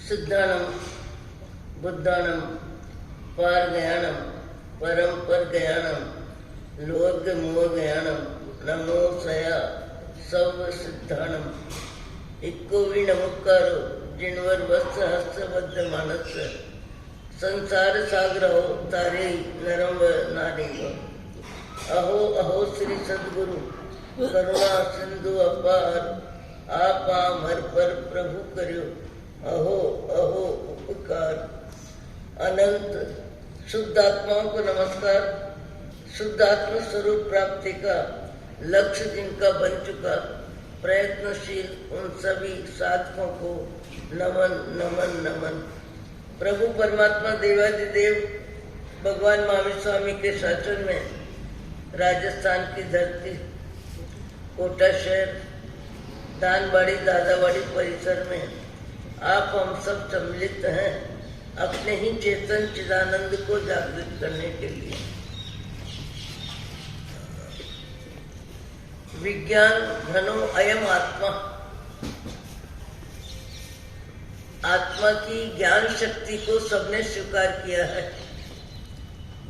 सिद्धाणम बुद्धाणम पारगयाणम परम परगयाणम लोग मोगयाणम नमो सया सर्व सिद्धाणम इक्को भी नमस्कारो जिनवर वस्त हस्तबद्ध मानस संसार सागर हो तारे नरम व नारी अहो अहो श्री सद्गुरु करुणा सिंधु अपार आप हर पर प्रभु करो अहो अहो उपकार। अनंत शुद्ध आत्माओं को नमस्कार। शुद्ध आत्म स्वरूप प्राप्ति का लक्ष्य जिनका बन चुका प्रयत्नशील उन सभी साधकों को नमन नमन नमन। प्रभु परमात्मा देवादिदेव भगवान महावीर स्वामी के शासन में राजस्थान की धरती कोटा शहर दानबाड़ी दादाबाड़ी परिसर में आप हम सब सम्मिलित हैं अपने ही चेतन चिदानंद को जागृत करने के लिए। विज्ञान घनो अयम आत्मा। आत्मा की ज्ञान शक्ति को सबने स्वीकार किया है।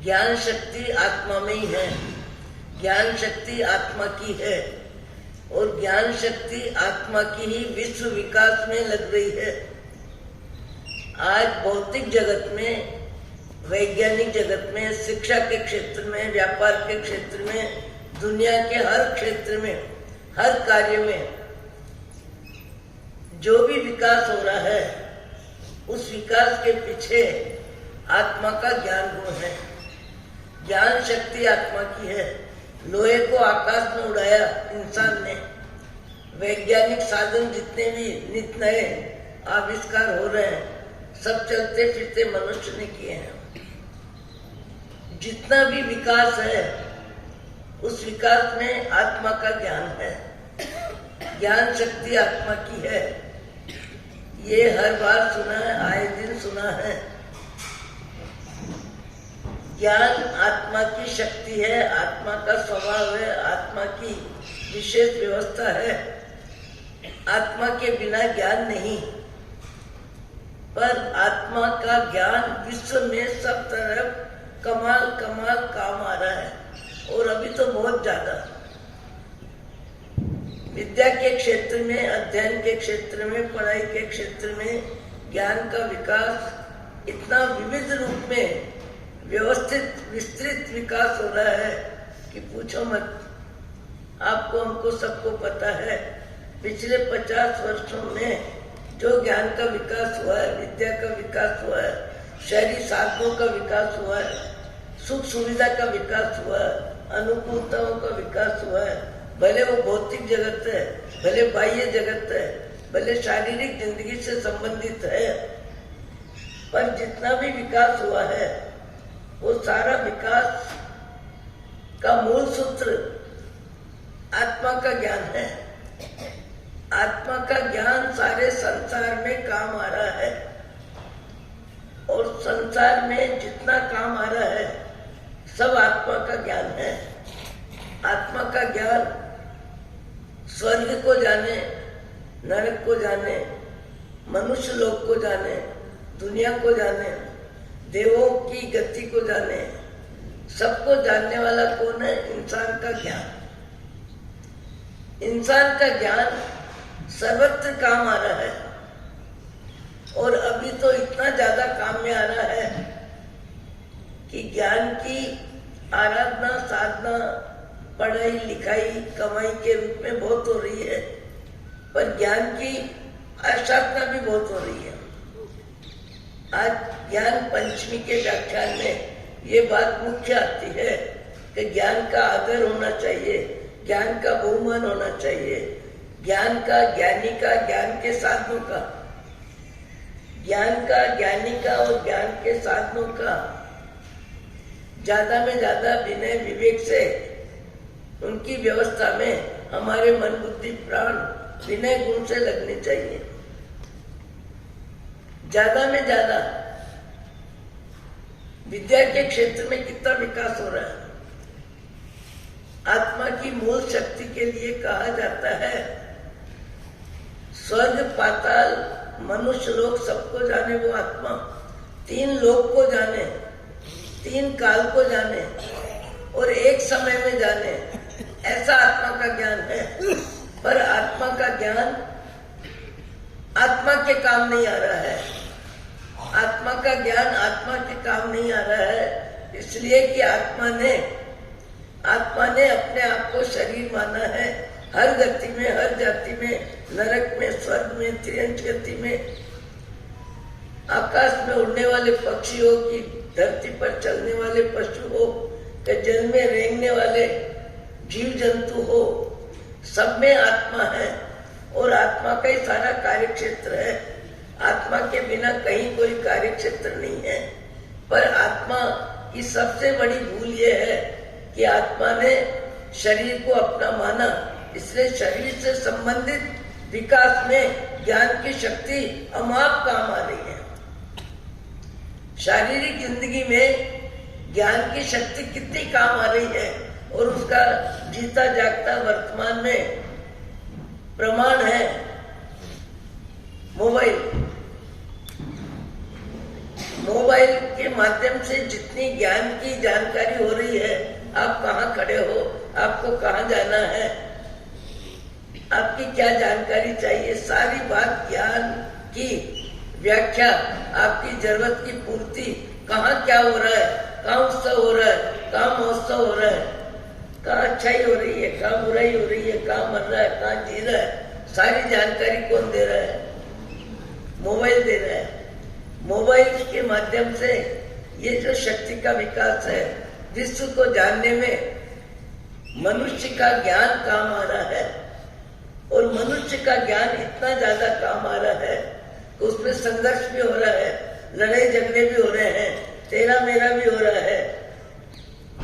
ज्ञान शक्ति आत्मा में ही है। ज्ञान शक्ति आत्मा की है और ज्ञान शक्ति आत्मा की ही विश्व विकास में लग रही है। आज भौतिक जगत में, वैज्ञानिक जगत में, शिक्षा के क्षेत्र में, व्यापार के क्षेत्र में, दुनिया के हर क्षेत्र में, हर कार्य में जो भी विकास हो रहा है उस विकास के पीछे आत्मा का ज्ञान गुण है। ज्ञान शक्ति आत्मा की है। लोहे को आकाश में उड़ाया इंसान ने। वैज्ञानिक साधन जितने भी नित नए आविष्कार हो रहे हैं सब चलते फिरते मनुष्य ने किए हैं। जितना भी विकास है उस विकास में आत्मा का ज्ञान है। ज्ञान शक्ति आत्मा की है। ये हर बार सुना है, आए दिन सुना है। ज्ञान आत्मा की शक्ति है, आत्मा का स्वभाव है, आत्मा की विशेष व्यवस्था है। आत्मा के बिना ज्ञान नहीं, पर आत्मा का ज्ञान विश्व में सब तरफ कमाल कमाल काम आ रहा है और अभी तो बहुत ज्यादा। विद्या के क्षेत्र में, अध्ययन के क्षेत्र में, पढ़ाई के क्षेत्र में ज्ञान का विकास इतना विविध रूप में व्यवस्थित विस्तृत विकास हो रहा है कि पूछो मत। आपको हमको सबको पता है पिछले 50 वर्षों में जो ज्ञान का विकास हुआ है, विद्या का विकास हुआ है, शहरी साधनों का विकास हुआ है, सुख सुविधा का विकास हुआ है, अनुकूलताओं का विकास हुआ है। भले वो भौतिक जगत है, भले बाह्य जगत है, भले शारीरिक जिंदगी से संबंधित है, पर जितना भी विकास हुआ है वो सारा विकास का मूल सूत्र आत्मा का ज्ञान है। आत्मा का ज्ञान सारे संसार में काम आ रहा है और संसार में जितना काम आ रहा है सब आत्मा का ज्ञान है। आत्मा का ज्ञान स्वर्ग को जाने, नरक को जाने, मनुष्य लोक को जाने, दुनिया को जाने, देवों की गति को जाने, सबको जानने वाला कौन है? इंसान का ज्ञान। इंसान का ज्ञान सर्वत्र काम आ रहा है और अभी तो इतना ज्यादा काम में आ रहा है कि ज्ञान की आराधना, साधना, पढ़ाई लिखाई, कमाई के रूप में बहुत हो रही है, पर ज्ञान की आसाधना भी बहुत हो रही है। आज ज्ञान पंचमी के व्याख्यान में ये बात मुख्य आती है कि ज्ञान का आदर होना चाहिए, ज्ञान का बहुमान होना चाहिए, ज्ञान का, ज्ञानी का, ज्ञान के साधनों का, ज्ञान का, ज्ञानी का और ज्ञान के साधनों का ज्यादा में ज्यादा विनय विवेक से उनकी व्यवस्था में हमारे मन बुद्धि प्राण विनय गुण से लगने चाहिए। ज्यादा में ज्यादा विद्या के क्षेत्र में कितना विकास हो रहा है। आत्मा की मूल शक्ति के लिए कहा जाता है स्वर्ग पाताल मनुष्य लोग सबको जाने वो आत्मा, 3 लोक को जाने, 3 काल को जाने और एक समय में जाने, ऐसा आत्मा का ज्ञान है। पर आत्मा का ज्ञान आत्मा के काम नहीं आ रहा है। आत्मा का ज्ञान आत्मा के काम नहीं आ रहा है, इसलिए कि आत्मा ने अपने आप को शरीर माना है। हर गति में, हर जाति में, नरक में, स्वर्ग में, त्रियंच गति में, आकाश में उड़ने वाले पक्षी हो कि धरती पर चलने वाले पशु हो कि जल में रेंगने वाले जीव जंतु हो, सब में आत्मा है और आत्मा का ही सारा कार्य क्षेत्र है। आत्मा के बिना कहीं कोई कार्य क्षेत्र नहीं है। पर आत्मा की सबसे बड़ी भूल ये है कि आत्मा ने शरीर को अपना माना, इसलिए शरीर से संबंधित विकास में ज्ञान की शक्ति अमाप काम आ रही है। शारीरिक जिंदगी में ज्ञान की शक्ति कितनी काम आ रही है और उसका जीता जागता वर्तमान में प्रमाण है मोबाइल के माध्यम से जितनी ज्ञान की जानकारी हो रही है, आप कहाँ खड़े हो, आपको कहाँ जाना है, आपकी क्या जानकारी चाहिए, सारी बात ज्ञान की व्याख्या, आपकी जरूरत की पूर्ति, कहाँ क्या हो रहा है, कहाँ उत्सव हो रहा है, कहाँ महोत्सव हो रहा है, कहाँ अच्छाई हो रही है, कहाँ बुराई हो रही है, कहाँ मर रहा है, कहाँ जी रहा है, सारी जानकारी कौन दे रहा है? मोबाइल दे रहा है। मोबाइल के माध्यम से ये जो शक्ति का विकास है, विश्व को जानने में मनुष्य का ज्ञान काम आ रहा है और मनुष्य का ज्ञान इतना ज्यादा काम आ रहा है कि उसमें संघर्ष भी हो रहा है, लड़ाई झगड़े भी हो रहे हैं, तेरा मेरा भी हो रहा है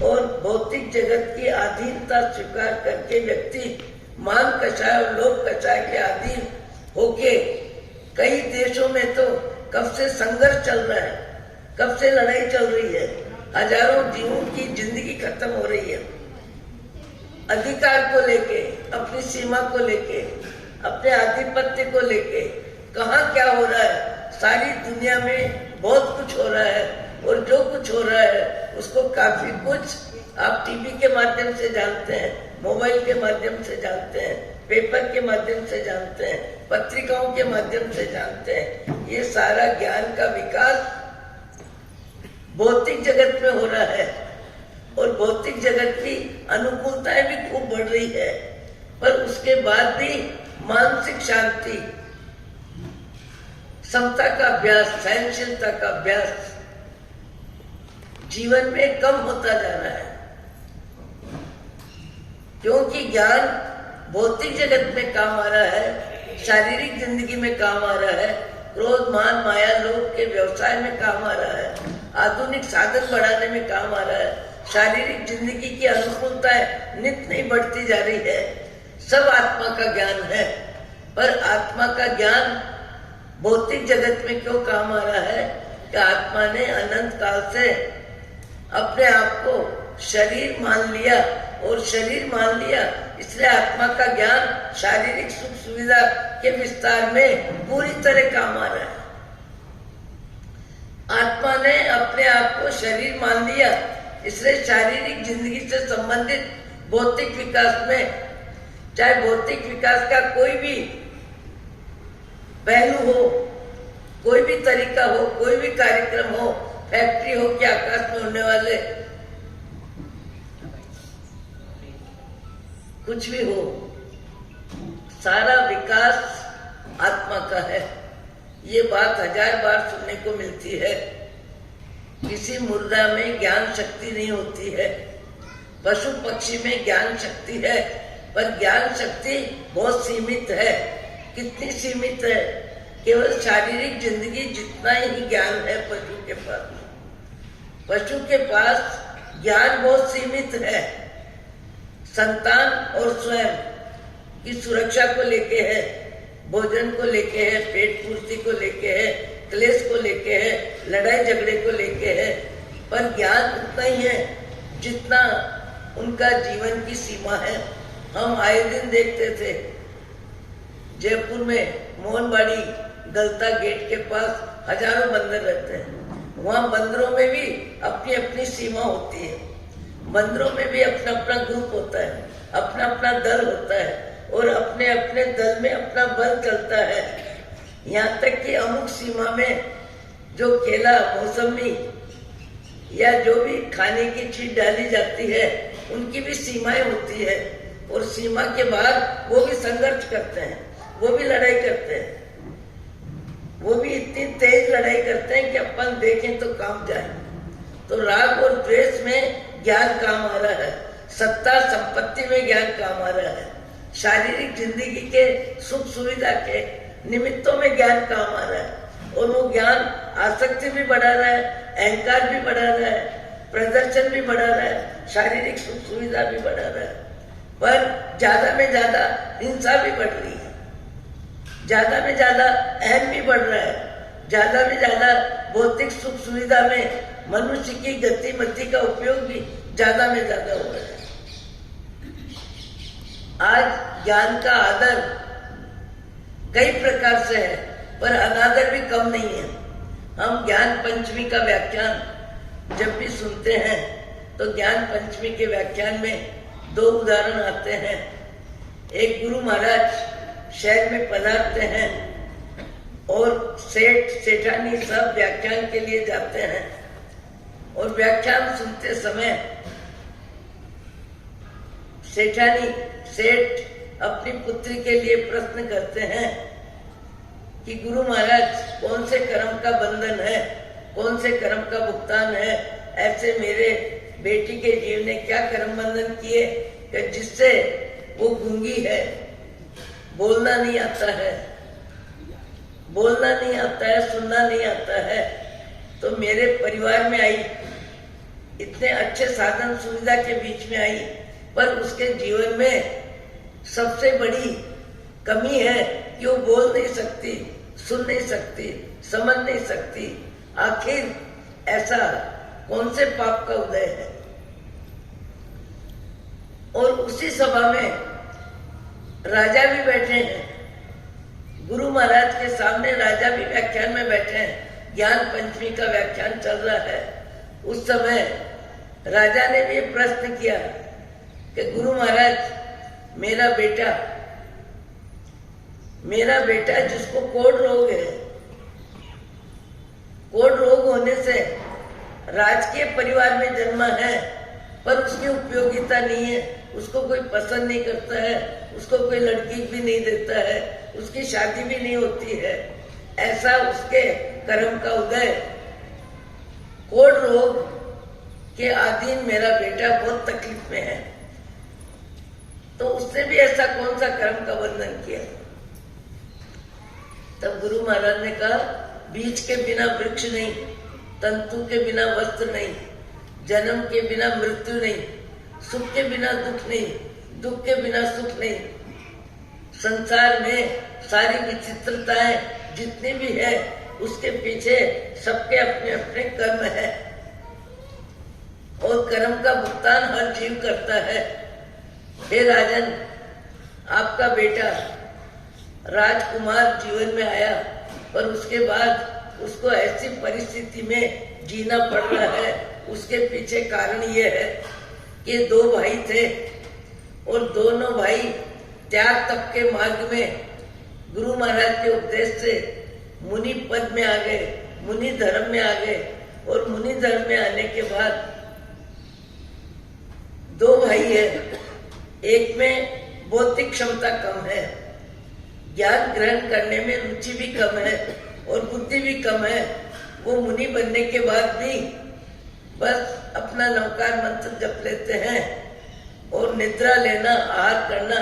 और भौतिक जगत की अधीनता स्वीकार करके व्यक्ति मान कषाय और लोभ कषाय के अधीन होके, कई देशों में तो कब से संघर्ष चल रहा है, कब से लड़ाई चल रही है, हजारों जीवों की जिंदगी खत्म हो रही है, अधिकार को लेके, अपनी सीमा को लेके, अपने आधिपत्य को लेके, कहाँ क्या हो रहा है, सारी दुनिया में बहुत कुछ हो रहा है और जो कुछ हो रहा है उसको काफी कुछ आप टीवी के माध्यम से जानते हैं, मोबाइल के माध्यम से जानते हैं, पेपर के माध्यम से जानते हैं, पत्रिकाओं के माध्यम से जानते हैं। ये सारा ज्ञान का विकास भौतिक जगत में हो रहा है और भौतिक जगत की अनुकूलताएं भी खूब बढ़ रही है, पर उसके बाद भी मानसिक शांति, समता का अभ्यास, सहनशीलता का अभ्यास जीवन में कम होता जा रहा है, क्योंकि ज्ञान भौतिक जगत में काम आ रहा है, शारीरिक जिंदगी में काम आ रहा है, क्रोध मान माया लोभ के व्यवसाय में काम आ रहा है, आधुनिक साधन बढ़ाने में काम आ रहा है, शारीरिक जिंदगी की अनुकूलताएं नित नहीं बढ़ती जा रही है। सब आत्मा का ज्ञान है, पर आत्मा का ज्ञान भौतिक जगत में क्यों काम आ रहा है कि आत्मा ने अनंत काल से अपने आप को शरीर मान लिया और शरीर मान लिया, इसलिए आत्मा का ज्ञान शारीरिक सुख सुविधा के विस्तार में पूरी तरह काम आ रहा है। आत्मा ने अपने आप को शरीर मान लिया, इसलिए शारीरिक जिंदगी से संबंधित भौतिक विकास में, चाहे भौतिक विकास का कोई भी पहलू हो, कोई भी तरीका हो, कोई भी कार्यक्रम हो, फैक्ट्री हो कि आकाश में उड़ने वाले कुछ भी हो, सारा विकास आत्मा का है। ये बात 1000 बार सुनने को मिलती है। किसी मुर्दा में ज्ञान शक्ति नहीं होती है, पशु पक्षी में ज्ञान शक्ति है, पर ज्ञान शक्ति बहुत सीमित है। कितनी सीमित है? केवल शारीरिक जिंदगी जितना ही ज्ञान है पशु के पास। पशु के पास ज्ञान बहुत सीमित है, संतान और स्वयं की सुरक्षा को लेके है, भोजन को लेके है, पेट पूर्ति को लेके है, क्लेश को लेके है, लड़ाई झगड़े को लेके है, पर ज्ञान उतना ही है जितना उनका जीवन की सीमा है। हम आए दिन देखते थे जयपुर में मोहनबाड़ी गलता गेट के पास हजारों बंदर रहते हैं। वहां बंदरों में भी अपनी अपनी सीमा होती है, बंदरों में भी अपना अपना ग्रुप होता है, अपना अपना दल होता है और अपने अपने दल में अपना बल चलता है। यहाँ तक कि अमुक सीमा में जो केला, मौसमी या जो भी खाने की चीज डाली जाती है उनकी भी सीमाएं होती है और सीमा के बाद वो भी संघर्ष करते हैं, वो भी लड़ाई करते हैं। वो भी इतनी तेज लड़ाई करते हैं कि अपन देखें तो काम जाए। तो राग और द्वेष में ज्ञान काम आ रहा है, सत्ता संपत्ति में ज्ञान काम आ रहा है, शारीरिक जिंदगी के सुख सुविधा के निमित्तों में ज्ञान काम आ रहा है और वो ज्ञान आसक्ति भी बढ़ा रहा है, अहंकार भी बढ़ा रहा है, प्रदर्शन भी बढ़ा रहा है, शारीरिक सुख सुविधा भी बढ़ा रहा है। पर ज्यादा में ज्यादा हिंसा भी बढ़ रही है, ज्यादा में ज्यादा अहम भी बढ़ रहा है, ज्यादा में ज्यादा भौतिक सुख सुविधा में मनुष्य की गतिमति का उपयोग भी ज्यादा में ज्यादा हो रहा है। आज ज्ञान का आदर कई प्रकार से है पर अनादर भी कम नहीं है। हम ज्ञान पंचमी का व्याख्यान जब भी सुनते हैं तो ज्ञान पंचमी के व्याख्यान में दो उदाहरण आते हैं। एक गुरु महाराज शहर में पधारते हैं और सेठ सेठानी सब व्याख्यान के लिए जाते हैं और व्याख्यान सुनते समय सेठ अपनी पुत्री के लिए प्रश्न करते हैं कि गुरु महाराज कौन से कर्म का बंधन है, कौन से कर्म का भुगतान है, ऐसे मेरे बेटी के जीव ने क्या कर्म बंधन किए कि जिससे वो गूंगी है, बोलना नहीं आता है, सुनना नहीं आता है। तो मेरे परिवार में आई, इतने अच्छे साधन सुविधा के बीच में आई, पर उसके जीवन में सबसे बड़ी कमी है कि वो बोल नहीं सकती, सुन नहीं सकती, समझ नहीं सकती। आखिर ऐसा कौन से पाप का उदय है? और उसी सभा में राजा भी बैठे हैं, गुरु महाराज के सामने राजा भी व्याख्यान में बैठे हैं, ज्ञान पंचमी का व्याख्यान चल रहा है। उस समय राजा ने भी प्रश्न किया कि गुरु महाराज मेरा बेटा जिसको कोढ़ रोग है, कोढ़ रोग होने से राजकीय परिवार में जन्मा है पर उसकी उपयोगिता नहीं है, उसको कोई पसंद नहीं करता है, उसको कोई लड़की भी नहीं देता है, उसकी शादी भी नहीं होती है, ऐसा उसके कर्म का उदय, कोढ़ रोग के अधीन मेरा बेटा बहुत तकलीफ में है। तो उसने भी ऐसा कौन सा कर्म का बंधन किया? तब गुरु महाराज ने कहा, बीज के बिना वृक्ष नहीं, तंतु के बिना वस्त्र नहीं, जन्म के बिना मृत्यु नहीं, सुख के बिना दुख नहीं, दुख के बिना सुख नहीं। संसार में सारी विचित्रताएं जितनी भी है उसके पीछे सबके अपने अपने कर्म है और कर्म का भुगतान हर जीव करता है। हे राजन, आपका बेटा राजकुमार जीवन में आया पर उसके बाद उसको ऐसी परिस्थिति में जीना पड़ रहा है। उसके पीछे कारण ये है कि दो भाई थे और दोनों भाई त्याग तप के मार्ग में गुरु महाराज के उपदेश से मुनि पद में आ गए, मुनि धर्म में आ गए और मुनि धर्म में आने के बाद दो भाई है, एक में बौद्धिक क्षमता कम है, ज्ञान ग्रहण करने में रुचि भी कम है और बुद्धि भी कम है। वो मुनि बनने के बाद भी बस अपना नवकार मंत्र जप लेते हैं और निद्रा लेना, आहार करना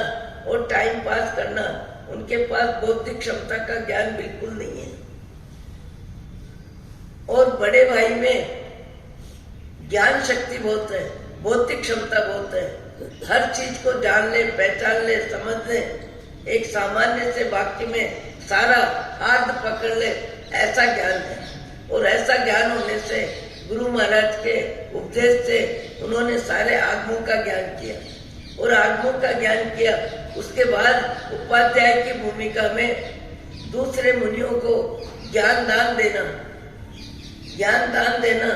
और टाइम पास करना, उनके पास बौद्धिक क्षमता का ज्ञान बिल्कुल नहीं है। और बड़े भाई में ज्ञान शक्ति बहुत है, बौद्धिक क्षमता बहुत है, हर चीज को जान ले, पहचान ले, समझ ले, एक सामान्य से वाक्य में सारा हाथ पकड़ ले, ऐसा ज्ञान है। और ऐसा ज्ञान होने से गुरु महाराज के उपदेश से उन्होंने सारे आगमों का ज्ञान किया और आगमों का ज्ञान किया। उसके बाद उपाध्याय की भूमिका में दूसरे मुनियों को ज्ञान दान देना,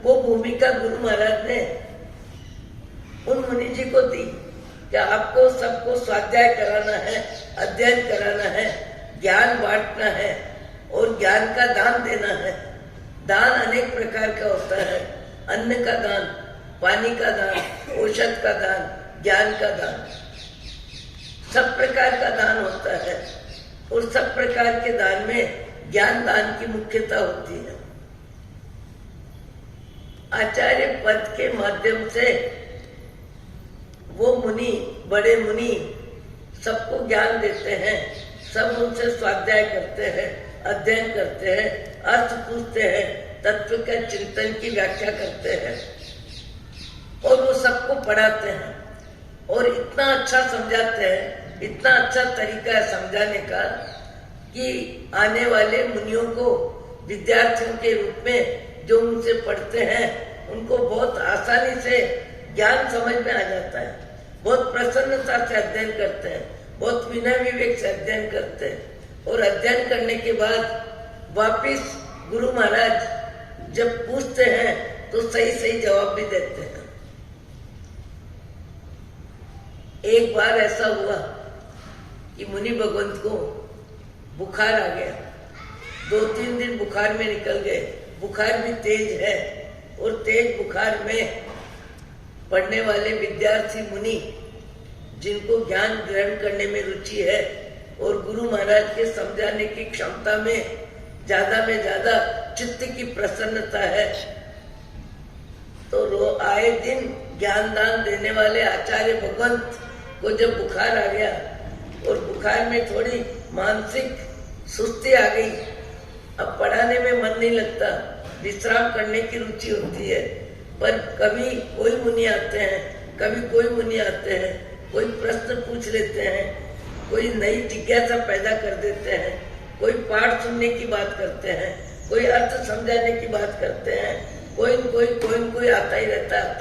वो भूमिका गुरु महाराज ने उन मुनि जी को दी कि आपको सबको स्वाध्याय कराना है, अध्ययन कराना है, ज्ञान बांटना है और ज्ञान का दान देना है। दान अनेक प्रकार का होता है, अन्न का दान, पानी का दान, औषध का दान, ज्ञान का दान, सब प्रकार का दान होता है और सब प्रकार के दान में ज्ञान दान की मुख्यता होती है। आचार्य पद के माध्यम से वो मुनि, बड़े मुनि सबको ज्ञान देते हैं, सब उनसे स्वाध्याय करते हैं, अध्ययन करते हैं, अर्थ पूछते हैं, तत्व का चिंतन की व्याख्या करते हैं और वो सबको पढ़ाते हैं और इतना अच्छा समझाते हैं, इतना अच्छा तरीका है समझाने का कि आने वाले मुनियों को विद्यार्थियों के रूप में जो उनसे पढ़ते हैं उनको बहुत आसानी से ज्ञान समझ में आ जाता है, बहुत प्रसन्नता से अध्ययन करते हैं, बहुत विनय विवेक से अध्ययन करते हैं और अध्ययन करने के बाद वापिस गुरु महाराज जब पूछते हैं तो सही सही जवाब भी देते हैं। एक बार ऐसा हुआ कि मुनि भगवंत को बुखार आ गया, 2-3 दिन बुखार में निकल गए। बुखार भी तेज है और तेज बुखार में पढ़ने वाले विद्यार्थी मुनि जिनको ज्ञान ग्रहण करने में रुचि है और गुरु महाराज के समझाने की क्षमता में ज्यादा चित्त की प्रसन्नता है, तो आए दिन ज्ञान दान देने वाले आचार्य भगवंत को जब बुखार आ गया और बुखार में थोड़ी मानसिक सुस्ती आ गई, अब पढ़ाने में मन नहीं लगता, विश्राम करने की रुचि होती है, पर कभी कोई मुनि आते हैं, कभी कोई मुनि आते हैं, कोई प्रश्न पूछ लेते हैं, कोई नई जिज्ञासा पैदा कर देते हैं, कोई पाठ सुनने की बात करते हैं, कोई अर्थ समझाने की बात करते हैं, कोई आता ही रहता है,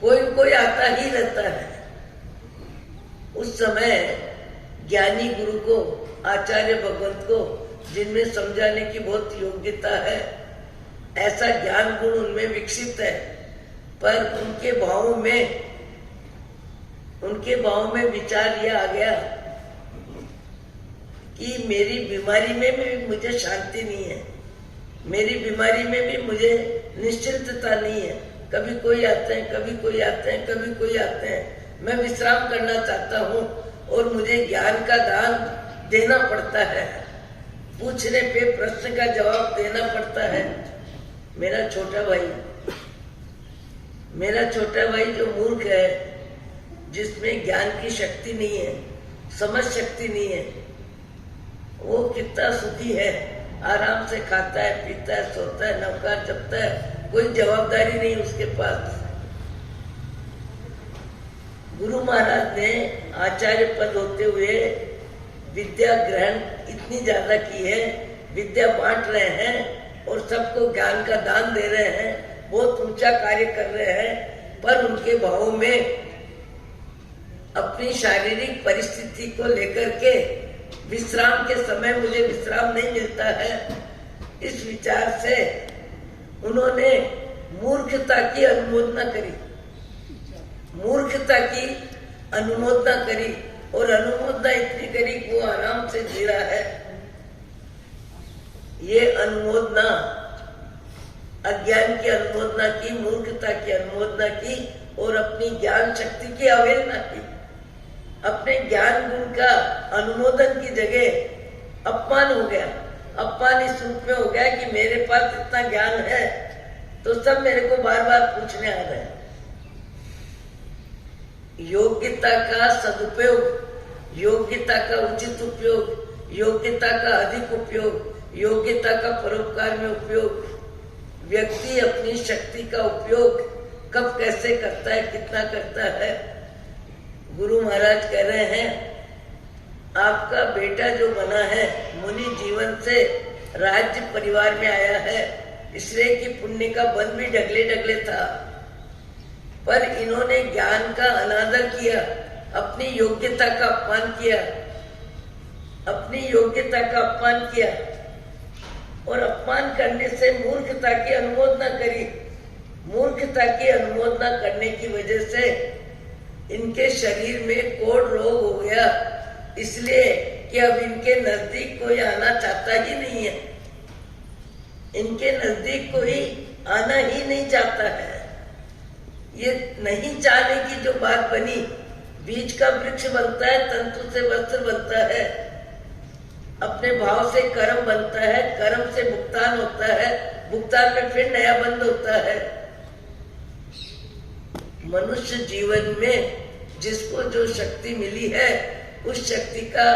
कोई आता ही रहता है। उस समय ज्ञानी गुरु को, आचार्य भगवंत को, जिनमें समझाने की बहुत योग्यता है, ऐसा ज्ञान गुण उनमें विकसित है, पर उनके भाव में विचार यह आ गया कि मेरी बीमारी में भी मुझे शांति नहीं है, मेरी बीमारी में भी मुझे निश्चिंतता नहीं है, कभी कोई आते हैं, कभी कोई आते हैं, कभी कोई आते हैं, मैं विश्राम करना चाहता हूँ और मुझे ज्ञान का दान देना पड़ता है, पूछने पे प्रश्न का जवाब देना पड़ता है। मेरा छोटा भाई जो मूर्ख है, जिसमें ज्ञान की शक्ति नहीं है, समझ शक्ति नहीं है, वो कितना सुखी है, आराम से खाता है, पीता है, सोता है, नौकार जपता है, कोई जवाबदारी नहीं उसके पास। गुरु महाराज ने आचार्य पद होते हुए विद्या ग्रहण इतनी ज्यादा की है, विद्या बांट रहे हैं और सबको ज्ञान का दान दे रहे हैं, बहुत ऊंचा कार्य कर रहे हैं, पर उनके भावों में अपनी शारीरिक परिस्थिति को लेकर के विश्राम के समय मुझे विश्राम नहीं मिलता है, इस विचार से उन्होंने मूर्खता की अनुमोदना करी, और अनुमोदना इतनी करी कि वो आराम से जी रहा है। ये अनुमोदना अज्ञान की अनुमोदना की, मूर्खता की अनुमोदना की और अपनी ज्ञान शक्ति की अवहेलना की। अपने ज्ञान गुण का अनुमोदन की जगह अपमान हो गया। अपमान इस रूप में हो गया कि मेरे पास इतना ज्ञान है तो सब मेरे को बार बार पूछने आ रहे हैं। योग्यता का सदुपयोग, योग्यता का उचित उपयोग, योग्यता का अधिक उपयोग, योग्यता का परोपकार में उपयोग, व्यक्ति अपनी शक्ति का उपयोग कब कैसे करता है, कितना करता है। गुरु महाराज कह रहे हैं, आपका बेटा जो बना है मुनि जीवन से राज्य परिवार में आया है, इसलिए कि पुण्य का बंध भी ढगले ढगले था, पर इन्होंने ज्ञान का अनादर किया, अपनी योग्यता का अपमान किया, अपनी योग्यता का अपमान किया और अपमान करने से मूर्खता की अनुमोदना करी। मूर्खता की अनुमोदना करने की वजह से इनके शरीर में कोढ़ रोग हो गया, इसलिए कि अब इनके नजदीक कोई आना चाहता ही नहीं है। इनके नजदीक कोई आना ही नहीं चाहता है। ये नहीं चाहने की जो बात बनी, बीज का वृक्ष बनता है, तंतु से वस्त्र बनता है, अपने भाव से कर्म बनता है, कर्म से भुगतान होता है, भुगतान में फिर नया बंध होता है। मनुष्य जीवन में जिसको जो शक्ति मिली है, उस शक्ति का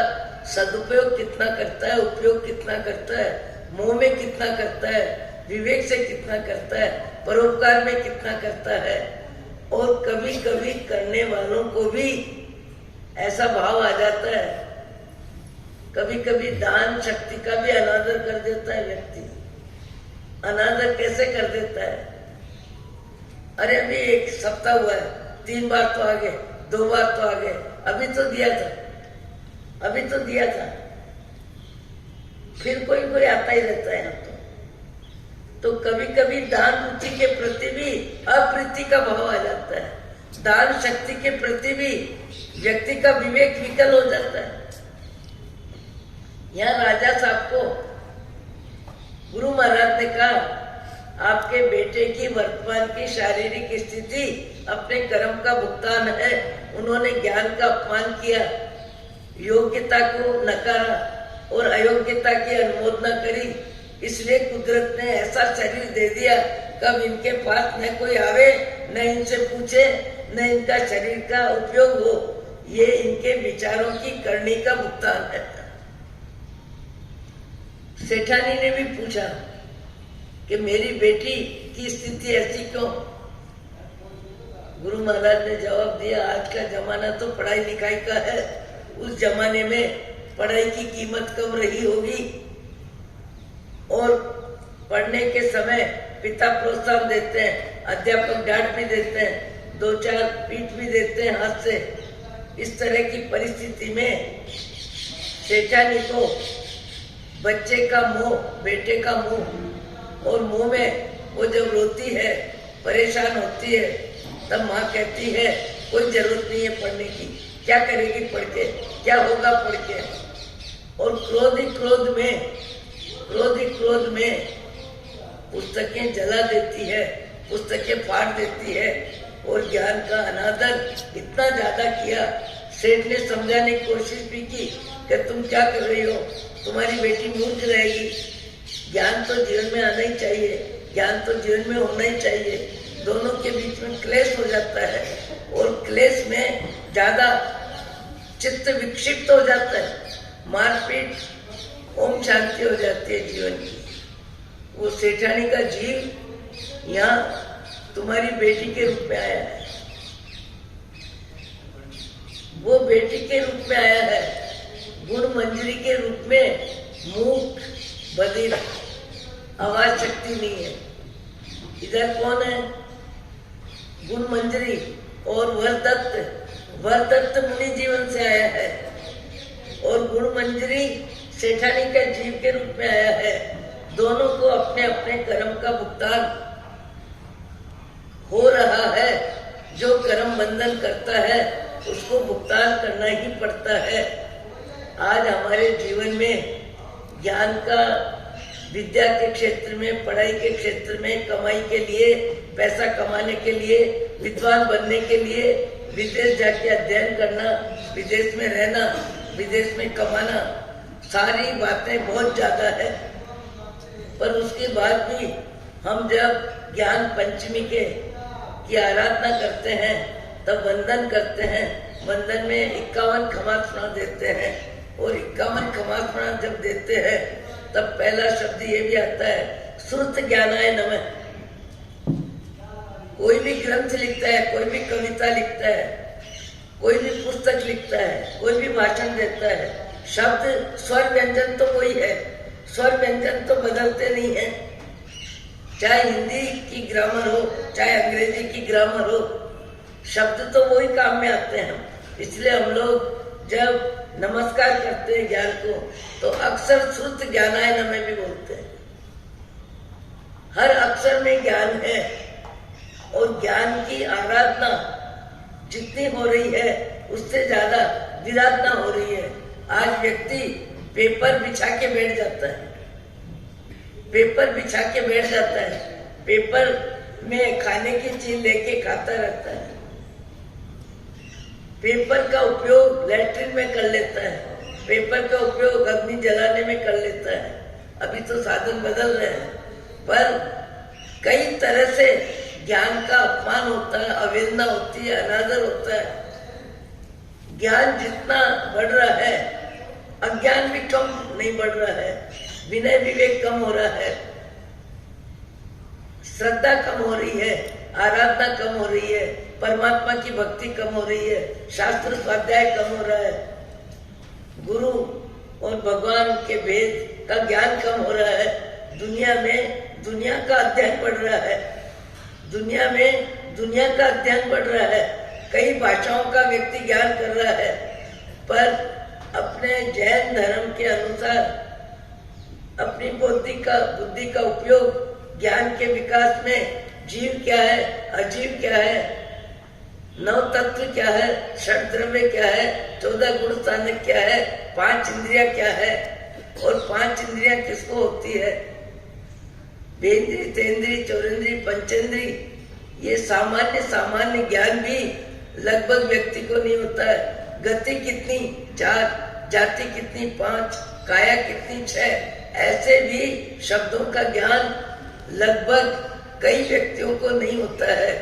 सदुपयोग कितना करता है, उपयोग कितना करता है, मोह में कितना करता है, विवेक से कितना करता है, परोपकार में कितना करता है। और कभी कभी करने वालों को भी ऐसा भाव आ जाता है, कभी कभी दान शक्ति का भी अनादर कर देता है व्यक्ति। अनादर कैसे कर देता है? अरे अभी एक सप्ताह हुआ है, 3 बार तो आ गए, 2 बार तो आ गए, अभी तो दिया था, अभी तो दिया था। फिर कोई कोई आता ही रहता है यहाँ तो कभी कभी दान रुचि के प्रति भी अप्रीति का भाव आ जाता है। दान शक्ति के प्रति भी व्यक्ति का विवेक विकल हो जाता है। यहाँ राजा साहब को गुरु महाराज ने कहा, आपके बेटे की वर्तमान की शारीरिक स्थिति अपने कर्म का भुगतान है। उन्होंने ज्ञान का अपमान किया, योग्यता को नकारा और अयोग्यता की अनुमोदना करी, इसलिए कुदरत ने ऐसा शरीर दे दिया कब इनके पास न कोई आवे, न इनसे पूछे, न इनका शरीर का उपयोग हो। ये इनके विचारों की करनी का भुगतान है। सेठानी ने भी पूछा कि मेरी बेटी की स्थिति ऐसी क्यों? गुरु महाराज ने जवाब दिया, आज का जमाना तो पढ़ाई लिखाई का है, उस जमाने में पढ़ाई की कीमत कम रही होगी और पढ़ने के समय पिता प्रोत्साहन देते हैं, अध्यापक डांट भी देते हैं, 2-4 पीट भी देते हैं हाथ से। इस तरह की परिस्थिति में सेठानी को बच्चे का मोह, बेटे का मोह, और मोह में वो जब रोती है, परेशान होती है, तब माँ कहती है कोई जरूरत नहीं है पढ़ने की, क्या करेगी पढ़ के, क्या होगा पढ़ के। और क्रोध ही क्रोध में पुस्तकें जला देती है, पुस्तकें फाड़ देती है और ज्ञान का अनादर इतना ज्यादा किया। सेठ ने समझाने की कोशिश भी की कि तुम क्या कर रही हो, तुम्हारी बेटी मूर्ख रहेगी, ज्ञान तो जीवन में आना ही चाहिए, ज्ञान तो जीवन में होना ही चाहिए। दोनों के बीच में क्लेश हो जाता है और क्लेश में ज्यादा चित्त विक्षिप्त हो जाता है, मारपीट, ओम शांति हो जाती है जीवन की। वो सेठानी का जीव यहाँ तुम्हारी बेटी के रूप में आया है, वो बेटी के रूप में आया है, गुण मंजरी के रूप में मूक, बधिर, आवाज शक्ति नहीं है। इधर कौन है? गुण मंजरी और वरदत्त मुनि जीवन से आया है और गुण मंजरी सेठानी के जीव के रूप में आया है। दोनों को अपने अपने कर्म का भुगतान हो रहा है। जो कर्म बंधन करता है उसको भुगतान करना ही पड़ता है। आज हमारे जीवन में ज्ञान का, विद्या के क्षेत्र में, पढ़ाई के क्षेत्र में, कमाई के लिए, पैसा कमाने के लिए, विद्वान बनने के लिए विदेश जाके अध्ययन करना, विदेश में रहना, विदेश में कमाना, सारी बातें बहुत ज्यादा है। पर उसके बाद भी हम जब ज्ञान पंचमी की आराधना करते हैं तब वंदन करते हैं। वंदन में 51 क्षमापण देते हैं और 51 क्षमापण जब देते हैं तब पहला शब्द ये भी आता है, श्रुत ज्ञानाय नमः। कोई भी ग्रंथ लिखता है, कोई भी कविता लिखता है, कोई भी पुस्तक लिखता है, कोई भी भाषण देता है, शब्द स्वर व्यंजन तो वही है, स्वर व्यंजन तो बदलते नहीं है। चाहे हिंदी की ग्रामर हो, चाहे अंग्रेजी की ग्रामर हो, शब्द तो वही काम में आते हैं। इसलिए हम लोग जब नमस्कार करते हैं ज्ञान को, तो अक्षर श्रुत ज्ञानायन में भी बोलते हैं। हर अक्षर में ज्ञान है और ज्ञान की आराधना जितनी हो रही है उससे ज्यादा विराधना हो रही है। आज व्यक्ति पेपर बिछा के बैठ जाता है, पेपर बिछा के बैठ जाता है, पेपर में खाने की चीज लेके खाता रहता है, पेपर का उपयोग लैट्रिन में कर लेता है, पेपर का उपयोग अग्नि जलाने में कर लेता है। अभी तो साधन बदल रहे हैं, पर कई तरह से ज्ञान का अपमान होता है, अवहेलना होती है, अनादर होता है। ज्ञान जितना बढ़ रहा है, अज्ञान भी कम नहीं बढ़ रहा है, विनय विवेक कम हो रहा है, श्रद्धा कम हो रही है, आराधना कम हो रही है, परमात्मा की भक्ति कम हो रही है, शास्त्र स्वाध्याय कम हो रहा है, गुरु और भगवान के भेद का ज्ञान कम हो रहा है। दुनिया में दुनिया का अध्ययन बढ़ रहा है, दुनिया में दुनिया का अध्ययन बढ़ रहा है, कई भाषाओं का व्यक्ति ज्ञान कर रहा है, पर अपने जैन धर्म के अनुसार अपनी बुद्धि का उपयोग ज्ञान के विकास में जीव क्या है, अजीव क्या है, नव तत्व क्या है, षड द्रव्य क्या है, 14 गुण स्थानक क्या है, 5 इंद्रिया क्या है, और 5 इंद्रिया किसको होती है, बेंद्री, तेंद्री, चौरेंद्री, पंचेंद्री। ये सामान्य ज्ञान भी लगभग व्यक्ति को नहीं होता है। गति कितनी 4, जाति कितनी 5, काया कितनी 6, ऐसे भी शब्दों का ज्ञान लगभग कई व्यक्तियों को नहीं होता है।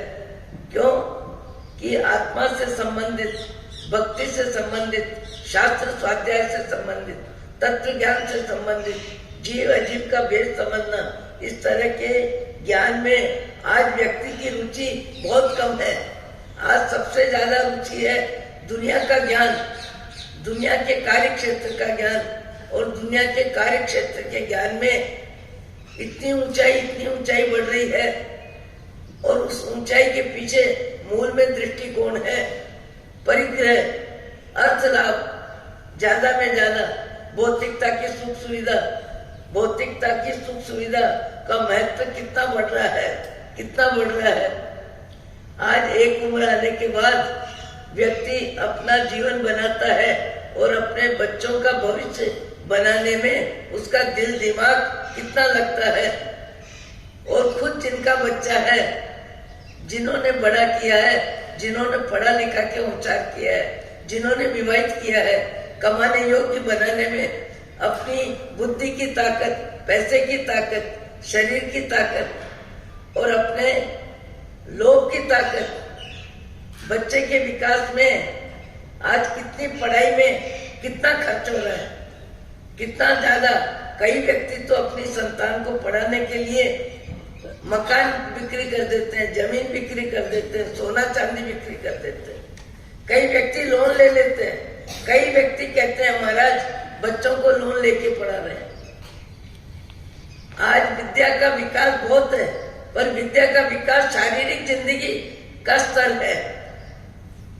क्यों? कि आत्मा से संबंधित, भक्ति से संबंधित, शास्त्र स्वाध्याय से संबंधित, तत्व ज्ञान से संबंधित, जीव अजीव का भेद समझना, इस तरह के ज्ञान में आज व्यक्ति की रुचि बहुत कम है। आज सबसे ज्यादा रुचि है दुनिया का ज्ञान, दुनिया के कार्य क्षेत्र का ज्ञान, और दुनिया के कार्य क्षेत्र के ज्ञान में इतनी ऊंचाई बढ़ रही है, और उस ऊंचाई के पीछे मूल में दृष्टिकोण है परिग्रह, अर्थ लाभ, ज्यादा में ज्यादा भौतिकता की सुख सुविधा, भौतिकता की सुख सुविधा का महत्व कितना बढ़ रहा है, कितना बढ़ रहा है। आज एक उम्र आने के बाद व्यक्ति अपना जीवन बनाता है और अपने बच्चों का भविष्य बनाने में उसका दिल दिमाग कितना लगता है, और खुद जिनका बच्चा है, जिन्होंने बड़ा किया है, जिन्होंने पढ़ा लिखा के ऊंचा किया है, जिन्होंने विवाहित किया है, कमाने योग्य बनाने में अपनी बुद्धि की ताकत, पैसे की ताकत, शरीर की ताकत और अपने लोभ की ताकत, बच्चे के विकास में आज कितनी पढ़ाई में कितना खर्च हो रहा है, कितना ज्यादा। कई व्यक्ति तो अपनी संतान को पढ़ाने के लिए मकान बिक्री कर देते हैं, जमीन बिक्री कर देते हैं, सोना चांदी बिक्री कर देते हैं। कई व्यक्ति लोन ले लेते हैं, कई व्यक्ति कहते हैं महाराज बच्चों को लोन लेके पढ़ा रहे हैं। आज विद्या का विकास बहुत है, पर विद्या का विकास शारीरिक जिंदगी का स्तर है।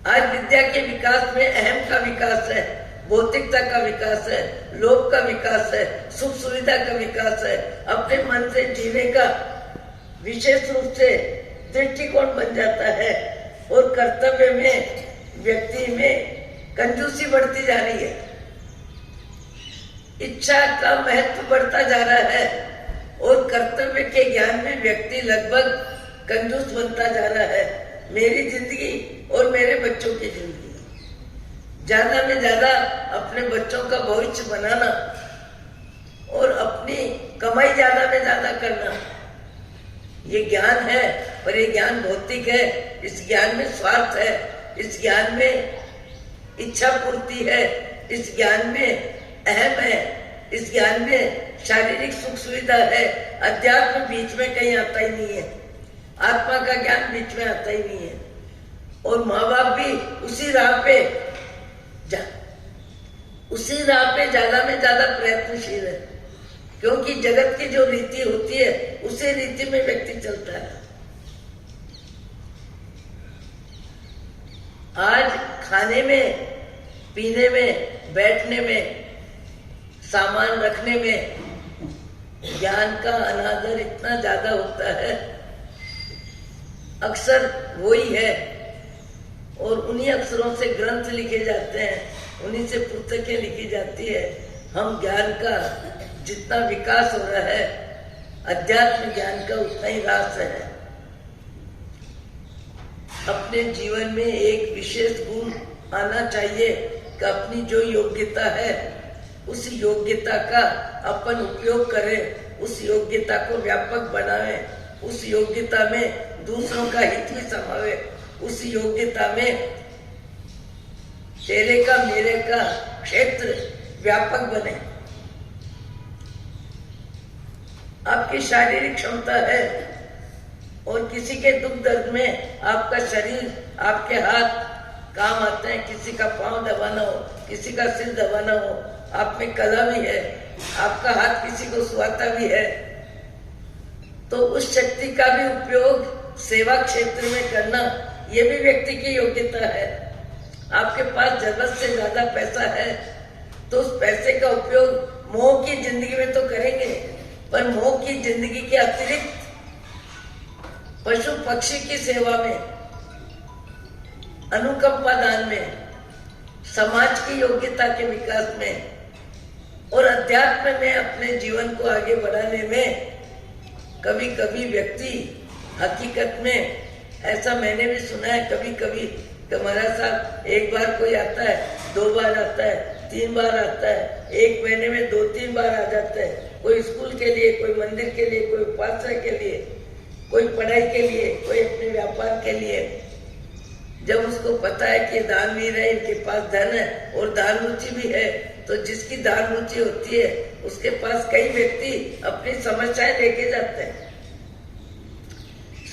आज विद्या के विकास में अहम का विकास है, भौतिकता का विकास है, लोभ का विकास है, सुख सुविधा का विकास है, अपने मन से जीने का विशेष रूप से दृष्टिकोण बन जाता है, और कर्तव्य में व्यक्ति में कंजूसी बढ़ती जा रही है, इच्छा का महत्व बढ़ता जा रहा है, और कर्तव्य के ज्ञान में व्यक्ति लगभग कंजूस बनता जा रहा है। मेरी जिंदगी और मेरे बच्चों की जिंदगी, ज्यादा में ज्यादा अपने बच्चों का भविष्य बनाना और अपनी कमाई ज्यादा में ज्यादा करना, ये ज्ञान है, पर ये ज्ञान भौतिक है। इस ज्ञान में स्वार्थ है, इस ज्ञान में इच्छा पूर्ति है, इस ज्ञान में अहम है, इस ज्ञान में शारीरिक सुख सुविधा है। अध्यात्म बीच में कहीं आता ही नहीं है, आत्मा का ज्ञान बीच में आता ही नहीं है। और माँ बाप भी उसी राह पे ज्यादा में ज्यादा प्रयत्नशील है, क्योंकि जगत की जो रीति होती है उसी रीति में व्यक्ति चलता है। आज खाने में, पीने में, बैठने में, सामान रखने में ज्ञान का अनादर इतना ज्यादा होता है। अक्सर वही है और उन्हीं अक्षरों से ग्रंथ लिखे जाते हैं, उन्हीं से पुस्तकें लिखी जाती है। हम ज्ञान का जितना विकास हो रहा है, अध्यात्म ज्ञान का उतना ही ह्रास है। अपने जीवन में एक विशेष गुण आना चाहिए कि अपनी जो योग्यता है उस योग्यता का अपन उपयोग करें, उस योग्यता को व्यापक बनाएं, उस योग्यता में दूसरों का हित भी समावे, उस योग्यता में तेरे का मेरे का क्षेत्र व्यापक बने। आपकी शारीरिक क्षमता है और किसी के दुख दर्द में आपका शरीर, आपके हाथ काम आते हैं। किसी का पांव दबाना हो, किसी का सिर दबाना हो, आप में कला भी है, आपका हाथ किसी को सुहाता भी है, तो उस शक्ति का भी उपयोग सेवा क्षेत्र में करना, ये भी व्यक्ति की योग्यता है। आपके पास जरूरत से ज्यादा पैसा है तो उस पैसे का उपयोग मोह की जिंदगी में तो करेंगे, पर मोह की जिंदगी के अतिरिक्त पशु पक्षी की सेवा में, अनुकंपा दान में, समाज की योग्यता के विकास में और अध्यात्म में अपने जीवन को आगे बढ़ाने में कभी कभी व्यक्ति हकीकत में, ऐसा मैंने भी सुना है कभी कभी, हमारा साथ एक बार कोई आता है, 2 बार आता है, 3 बार आता है, 1 महीने में 2-3 बार आ जाता है। कोई स्कूल के लिए, कोई मंदिर के लिए, कोई उपासना के लिए, कोई पढ़ाई के लिए, कोई अपने व्यापार के लिए। जब उसको पता है कि दान वीर है, इनके पास धन है और दान रुचि भी है, तो जिसकी दान रुचि होती है उसके पास कई व्यक्ति अपनी समस्याएं लेके जाते हैं,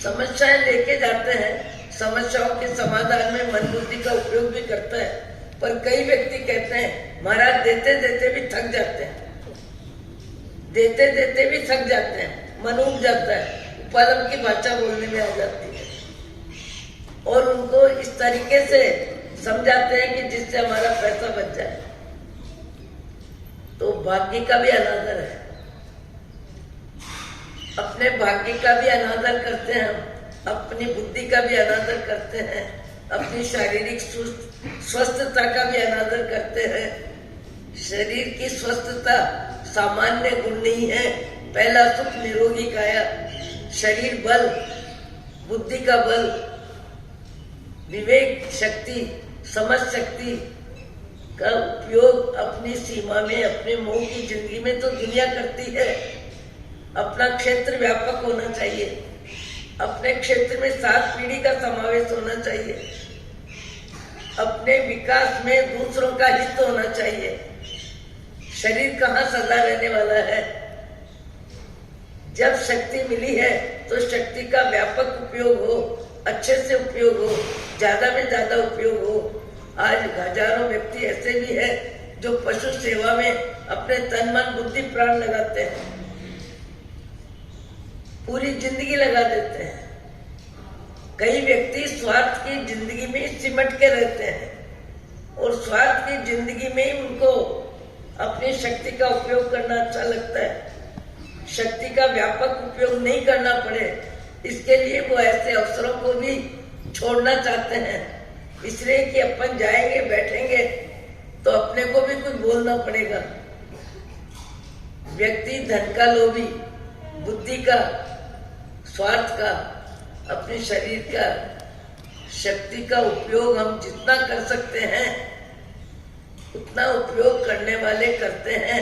समस्याएं लेके जाते हैं। समस्याओं के समाधान में मन बुद्धि का उपयोग भी करता है, पर कई व्यक्ति कहते हैं महाराज देते देते भी थक जाते हैं, देते देते भी थक जाते हैं, मन उब जाता है, उपलम की भाषा बोलने में आ जाती है और उनको इस तरीके से समझाते हैं कि जिससे हमारा पैसा बच जाए। तो भाग्य का भी अनादर है, अपने भाग्य का भी अनादर करते हैं हम, अपनी बुद्धि का भी अनादर करते हैं, अपनी शारीरिक स्वस्थता का भी अनादर करते हैं। शरीर की स्वस्थता सामान्य गुण नहीं है। पहला सुख निरोगी काया, शरीर बल, बुद्धि का बल, विवेक शक्ति, समझ शक्ति का उपयोग अपनी सीमा में, अपने मोह की जिंदगी में तो दुनिया करती है। अपना क्षेत्र व्यापक होना चाहिए, अपने क्षेत्र में 7 पीढ़ी का समावेश होना चाहिए, अपने विकास में दूसरों का हित होना चाहिए। शरीर कहाँ सदा रहने वाला है? जब शक्ति मिली है तो शक्ति का व्यापक उपयोग हो, अच्छे से उपयोग हो, ज्यादा में ज्यादा उपयोग हो। आज हजारों व्यक्ति ऐसे भी है जो पशु सेवा में अपने तन मन बुद्धि प्राण लगाते हैं, पूरी जिंदगी लगा देते हैं। कई व्यक्ति स्वार्थ की जिंदगी में सिमट के रहते हैं और स्वार्थ की जिंदगी में ही उनको अपनी शक्ति का उपयोग करना अच्छा लगता है। शक्ति का व्यापक उपयोग नहीं करना पड़े, इसके लिए वो ऐसे अवसरों को भी छोड़ना चाहते हैं, इसलिए कि अपन जाएंगे बैठेंगे तो अपने को भी कुछ बोलना पड़ेगा। व्यक्ति धन का लोभी, बुद्धि का, स्वार्थ का, अपने शरीर का, शक्ति का उपयोग हम जितना कर सकते हैं उतना उपयोग करने वाले करते हैं,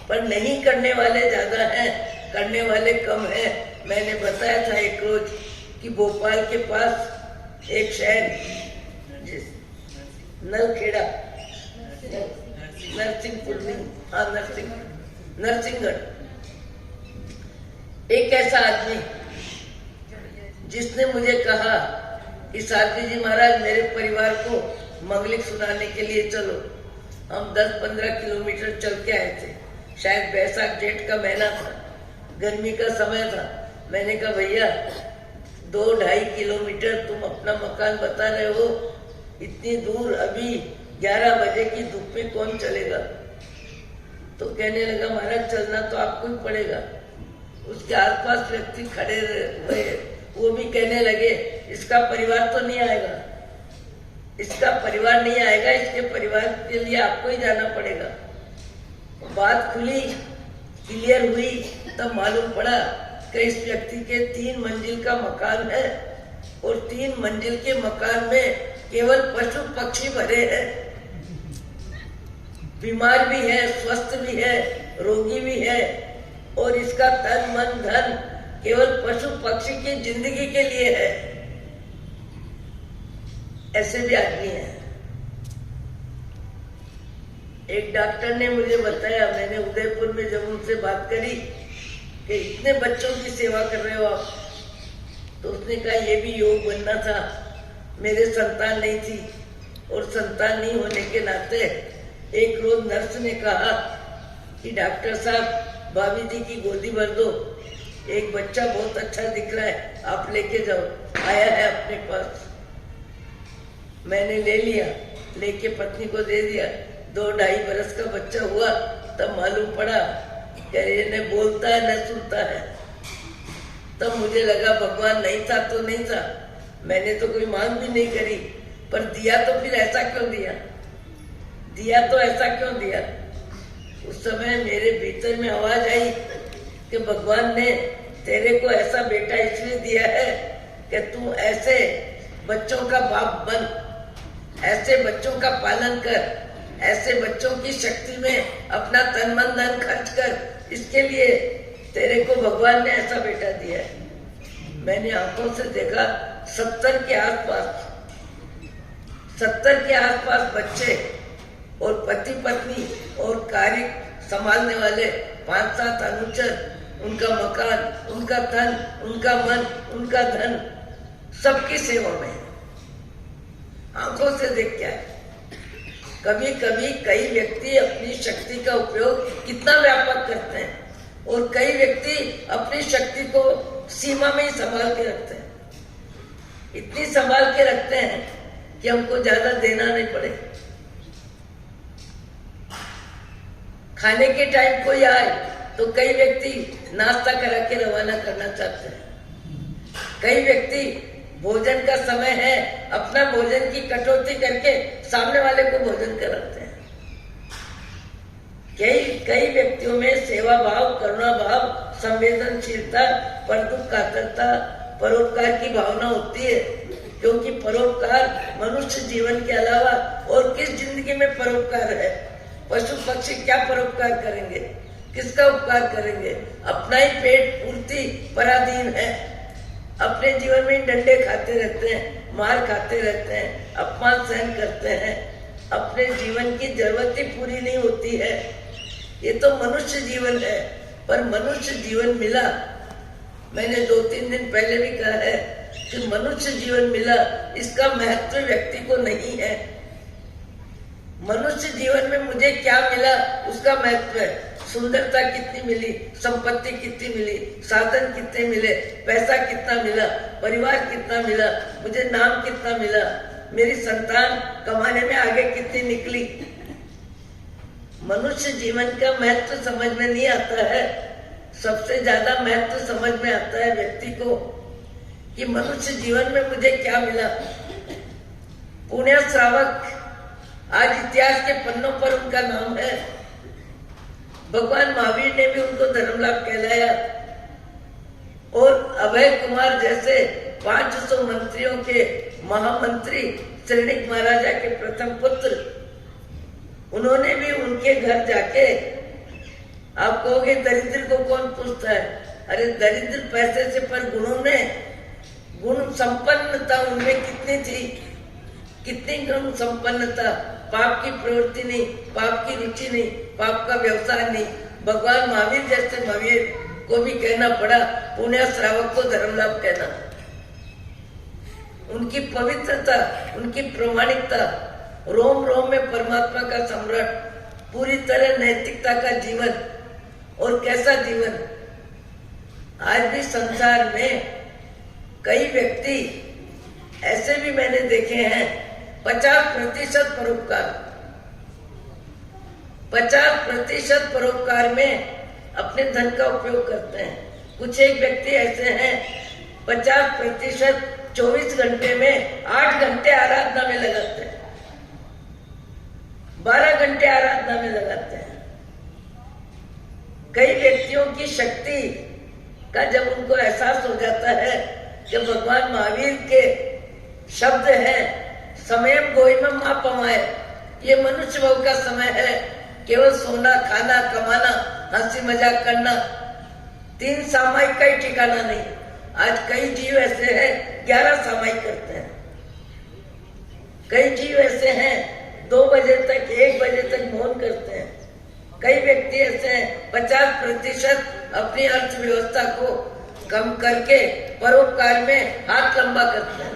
पर नहीं करने वाले ज्यादा हैं, करने वाले कम हैं। मैंने बताया था एक रोज कि भोपाल के पास एक शहर नलखेड़ा, नरसिंहपुर नहीं, हाँ नरसिंहगढ़, एक ऐसा आदमी जिसने मुझे कहा कि साध्वी जी महाराज मेरे परिवार को मंगलिक सुनाने के लिए चलो। हम 10-15 किलोमीटर चल के आए थे, शायद बैसाख जेठ का महीना था, गर्मी का समय था। मैंने कहा भैया 2-2.5 किलोमीटर तुम अपना मकान बता रहे हो, इतनी दूर अभी 11 बजे की धूप में कौन चलेगा? तो कहने लगा महाराज चलना तो आपको ही पड़ेगा। उसके आसपास व्यक्ति खड़े हुए, वो भी कहने लगे इसका परिवार तो नहीं आएगा, इसका परिवार नहीं आएगा, इसके परिवार के लिए आपको ही जाना पड़ेगा। बात खुली, क्लियर हुई, तब मालूम पड़ा कि इस व्यक्ति के 3 मंजिल का मकान है और 3 मंजिल के मकान में केवल पशु पक्षी भरे हैं। बीमार भी है, स्वस्थ भी है, रोगी भी है, और इसका तन मन धन केवल पशु पक्षी की जिंदगी के लिए है। ऐसे भी आदमी है। एक डॉक्टर ने मुझे बताया, मैंने उदयपुर में जब उनसे बात करी कि इतने बच्चों की सेवा कर रहे हो आप, तो उसने कहा ये भी योग बनना था। मेरे संतान नहीं थी और संतान नहीं होने के नाते एक रोज नर्स ने कहा कि डॉक्टर साहब भाभी जी की गोदी भर दो, एक बच्चा बहुत अच्छा दिख रहा है, आप लेके जाओ, आया है अपने पास। मैंने ले लिया, लेके पत्नी को दे दिया। 2-2.5 बरस का बच्चा हुआ, तब मालूम पड़ा कि ये न बोलता है न सुनता है। तब मुझे लगा भगवान नहीं था तो नहीं था, मैंने तो कोई मांग भी नहीं करी, पर दिया तो फिर ऐसा क्यों दिया? दिया तो ऐसा क्यों दिया? उस समय मेरे भीतर में आवाज आई कि भगवान ने तेरे को ऐसा बेटा इसलिए दिया है कि तू ऐसे बच्चों का बाप बन, ऐसे बच्चों का पालन कर, ऐसे बच्चों की शक्ति में अपना तन मन धन खर्च कर, इसके लिए तेरे को भगवान ने ऐसा बेटा दिया है। मैंने आंखों से देखा 70 के आसपास बच्चे और पति पत्नी और कार्य संभालने वाले 5-7 अनुचर, उनका मकान, उनका धन, उनका मन, उनका धन, सबकी सेवा में आंखों से देख क्या है। कभी कभी कई व्यक्ति अपनी शक्ति का उपयोग कितना व्यापक करते हैं और कई व्यक्ति अपनी शक्ति को सीमा में ही संभाल के रखते हैं। इतनी संभाल के रखते हैं कि हमको ज्यादा देना नहीं पड़े। खाने के टाइम कोई आए तो कई व्यक्ति नाश्ता करा के रवाना करना चाहते हैं। कई व्यक्ति भोजन का समय है, अपना भोजन की कटौती करके सामने वाले को भोजन कराते हैं। कई व्यक्तियों में सेवा भाव, करुणा भाव, संवेदनशीलता, पर दुख कातरता, परोपकार की भावना होती है, क्योंकि परोपकार मनुष्य जीवन के अलावा और किस जिंदगी में परोपकार है? पशु पक्षी क्या परोपकार करेंगे? किसका उपकार करेंगे? अपना ही पेट पूर्ति पराधीन है। अपने जीवन में डंडे खाते रहते हैं, मार खाते रहते हैं, अपमान सहन करते हैं, अपने जीवन की जरूरत ही पूरी नहीं होती है। ये तो मनुष्य जीवन है, पर मनुष्य जीवन मिला, मैंने 2-3 दिन पहले भी कहा है कि मनुष्य जीवन मिला, इसका महत्व व्यक्ति को नहीं है। मनुष्य जीवन में मुझे क्या मिला उसका महत्व है। सुंदरता कितनी मिली, संपत्ति कितनी मिली, साधन कितने मिले, पैसा कितना मिला, परिवार कितना मिला, मुझे नाम कितना मिला, मेरी संतान कमाने में आगे कितनी निकली। मनुष्य जीवन का महत्व समझ में नहीं आता है। सबसे ज्यादा महत्व समझ में आता है व्यक्ति को कि मनुष्य जीवन में मुझे क्या मिला। पुण्य श्रावक आज इतिहास के पन्नों पर उनका नाम है। भगवान महावीर ने भी उनको धर्मलाभ कहलाया और अभय कुमार जैसे 500 मंत्रियों के महामंत्री श्रीनिक महाराजा के प्रथम पुत्र, उन्होंने भी उनके घर जाके, आप कहोगे दरिद्र को कौन पूछता है? अरे दरिद्र पैसे से, पर गुणों में, गुण संपन्नता उनमें कितनी थी, कितनी गुण संपन्नता। पाप की प्रवृत्ति नहीं, पाप की रुचि नहीं, पाप का व्यवसाय नहीं। भगवान महावीर जैसे महावीर को भी कहना पड़ा पुण्य श्रावक को धर्मलाभ कहना। उनकी पवित्रता, उनकी प्रामाणिकता, रोम रोम में परमात्मा का सम्राट, पूरी तरह नैतिकता का जीवन। और कैसा जीवन! आज भी संसार में कई व्यक्ति ऐसे भी मैंने देखे हैं 50% परोपकार, 50% परोपकार में अपने धन का उपयोग करते हैं। कुछ एक व्यक्ति ऐसे हैं 50% 24 घंटे में 8 घंटे आराधना में लगाते हैं, 12 घंटे आराधना में लगाते हैं। कई व्यक्तियों की शक्ति का जब उनको एहसास हो जाता है कि भगवान महावीर के शब्द हैं समयम गोइमम आपमाय, ये मनुष्य भाव का समय है, केवल सोना खाना कमाना हंसी मजाक करना, 3 सामायिक का ही ठिकाना नहीं। आज कई जीव ऐसे हैं 11 सामायिक करते हैं, कई जीव ऐसे हैं 2 बजे तक 1 बजे तक मौन करते हैं, कई व्यक्ति ऐसे हैं 50% अपनी अर्थव्यवस्था को कम करके परोपकार में हाथ लंबा करते हैं।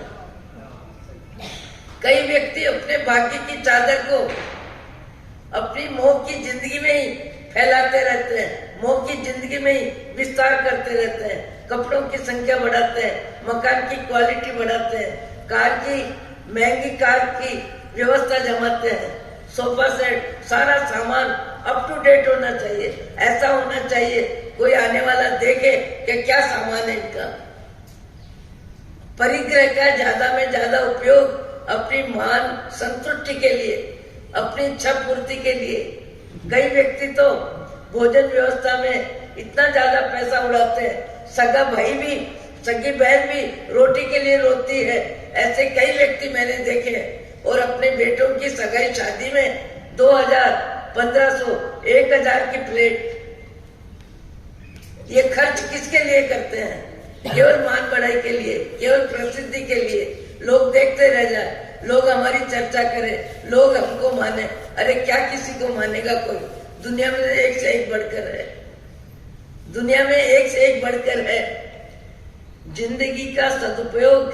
कई व्यक्ति अपने भाग्य की चादर को अपनी मोह की जिंदगी में ही फैलाते रहते हैं, मोह की जिंदगी में ही विस्तार करते रहते हैं, कपड़ों की संख्या बढ़ाते हैं, मकान की क्वालिटी बढ़ाते हैं, कार की महंगी कार की व्यवस्था जमाते हैं, सोफा सेट सारा सामान अप टू डेट होना चाहिए, ऐसा होना चाहिए कोई आने वाला देखे कि क्या सामान है इनका। परिग्रह का ज्यादा में ज्यादा उपयोग अपनी मान संतुष्टि के लिए, अपनी इच्छा पूर्ति के लिए। कई व्यक्ति तो भोजन व्यवस्था में इतना ज्यादा पैसा उड़ाते हैं, सगा भाई भी सगी बहन भी रोटी के लिए रोती है, ऐसे कई व्यक्ति मैंने देखे हैं। और अपने बेटों की सगाई शादी में 2000, 1500, 1000 की प्लेट, ये खर्च किसके लिए करते हैं? केवल मान बढ़ाई के लिए, केवल प्रसिद्धि के लिए, लोग देखते रह जाए, लोग हमारी चर्चा करें, लोग हमको माने। अरे क्या किसी को मानेगा कोई? दुनिया में एक से एक बढ़कर है, दुनिया में एक से एक बढ़कर है। जिंदगी का सदुपयोग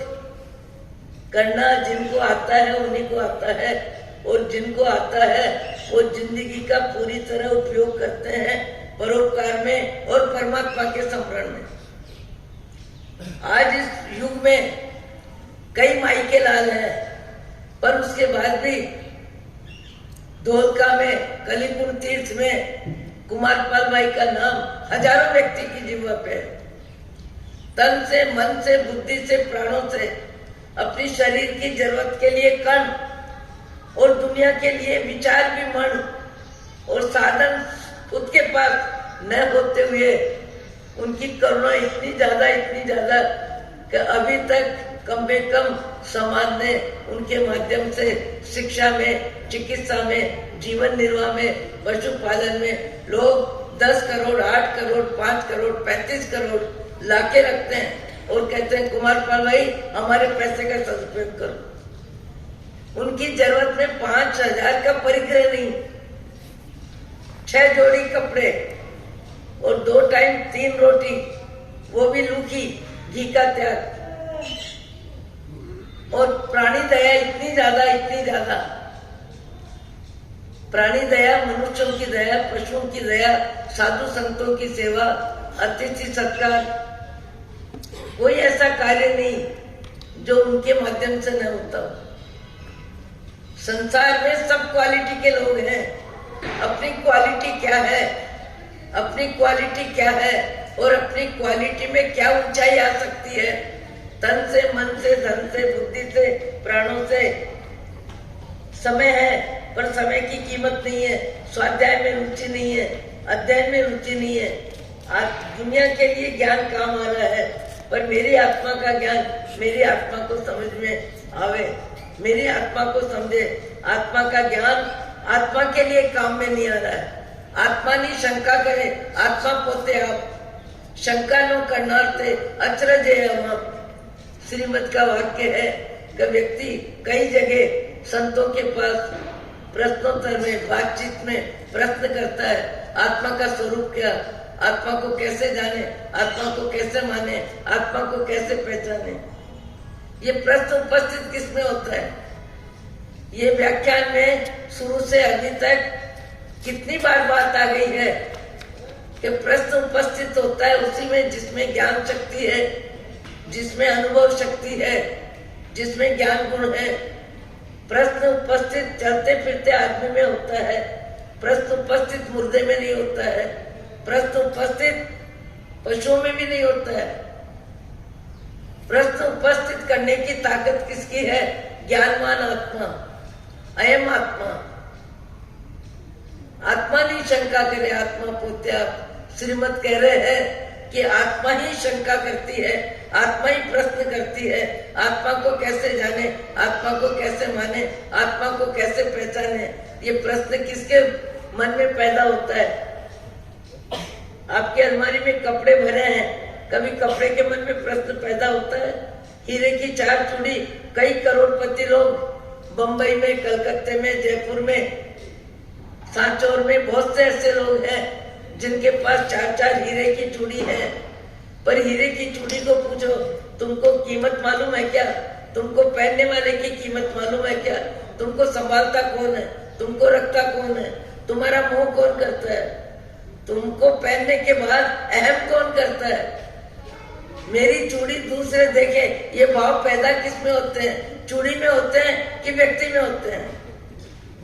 करना जिनको आता है उन्हीं को आता है, और जिनको आता है वो जिंदगी का पूरी तरह उपयोग करते हैं परोपकार में और परमात्मा के स्मरण में। आज इस युग में कई माई के लाल हैं, पर उसके बाद भी धोलका में कलीपुर तीर्थ में कुमारपाल भाई का नाम हजारों व्यक्ति की जीवा पे है। तन से, मन से, बुद्धि से, प्राणों से अपनी शरीर की जरूरत के लिए कण और दुनिया के लिए विचार विमण और साधन उसके पास न होते हुए उनकी करुणा इतनी ज्यादा कि अभी तक कम से कम समाज ने उनके माध्यम से शिक्षा में, चिकित्सा में, जीवन निर्वाह में, पशुपालन में लोग 10 करोड़, 8 करोड़, 5 करोड़, 35 करोड़ लाके रखते हैं और कहते हैं कुमारपाल भाई हमारे पैसे का सदुपयोग करो। उनकी जरूरत में 5000 का परिग्रह नहीं, 6 जोड़ी कपड़े और 2 टाइम 3 रोटी, वो भी लूखी, घी का त्याग। और प्राणी दया इतनी ज्यादा, प्राणी दया, मनुष्यों की दया, पशुओं की दया, साधु संतों की सेवा, अतिथि सत्कार, कोई ऐसा कार्य नहीं जो उनके माध्यम से न होता हो। संसार में सब क्वालिटी के लोग हैं। अपनी क्वालिटी क्या है, अपनी क्वालिटी क्या है और अपनी क्वालिटी में क्या ऊंचाई आ सकती है? तन से, मन से, धन से, बुद्धि से, प्राणों से। समय है पर समय की कीमत नहीं है, स्वाध्याय में रुचि नहीं है, अध्ययन में रुचि नहीं है। आज दुनिया के लिए ज्ञान काम आ रहा है, पर मेरी आत्मा का ज्ञान मेरी आत्मा को समझ में आवे, मेरी आत्मा को समझे। आत्मा का ज्ञान आत्मा के लिए काम में नहीं आ रहा है। आत्मा नहीं शंका करे, आत्मा पोते आप शंका नो करनार्थे अचरज है हम। श्रीमद का वाक्य है कि व्यक्ति कई जगह संतों के पास प्रश्नोत्तर में, बातचीत में प्रश्न करता है, आत्मा का स्वरूप क्या, आत्मा को कैसे जाने, आत्मा को कैसे माने, आत्मा को कैसे पहचाने। ये प्रश्न उपस्थित किसमें होता है? ये व्याख्यान में शुरू से अभी तक कितनी बार बात आ गई है कि प्रश्न उपस्थित होता है उसी में जिसमें ज्ञान शक्ति है, जिसमें अनुभव शक्ति है, जिसमें ज्ञान गुण है। प्रश्न उपस्थित चलते फिरते आदमी में होता है प्रश्न उपस्थित मुर्दे में नहीं होता है, प्रश्न उपस्थित पशुओं में भी नहीं होता है। प्रश्न उपस्थित करने की ताकत किसकी है? ज्ञानवान आत्मा, अयम आत्मा। आत्मा नहीं शंका करे, आत्मा पोते आप श्रीमद कह रहे हैं कि आत्मा ही शंका करती है, आत्मा ही प्रश्न करती है। आत्मा को कैसे जाने, आत्मा को कैसे माने, आत्मा को कैसे पहचाने, ये प्रश्न किसके मन में पैदा होता है? आपकी अलमारी में कपड़े भरे हैं, कभी कपड़े के मन में प्रश्न पैदा होता है? हीरे की 4 चूड़ी, कई करोड़पति लोग बंबई में, कलकत्ते में, जयपुर में, सांचौर में बहुत से ऐसे लोग हैं जिनके पास 4-4 हीरे की चूड़ी है। पर हीरे की चूड़ी को पूछो, तुमको कीमत मालूम है क्या? तुमको पहनने वाले की कीमत मालूम है क्या? तुमको संभालता कौन है? तुमको रखता कौन है? तुम्हारा मोह कौन करता है? तुमको पहनने के बाद अहम कौन करता है? मेरी चूड़ी दूसरे देखे, ये भाव पैदा किस में होते हैं? चूड़ी में होते हैं कि व्यक्ति में होते हैं?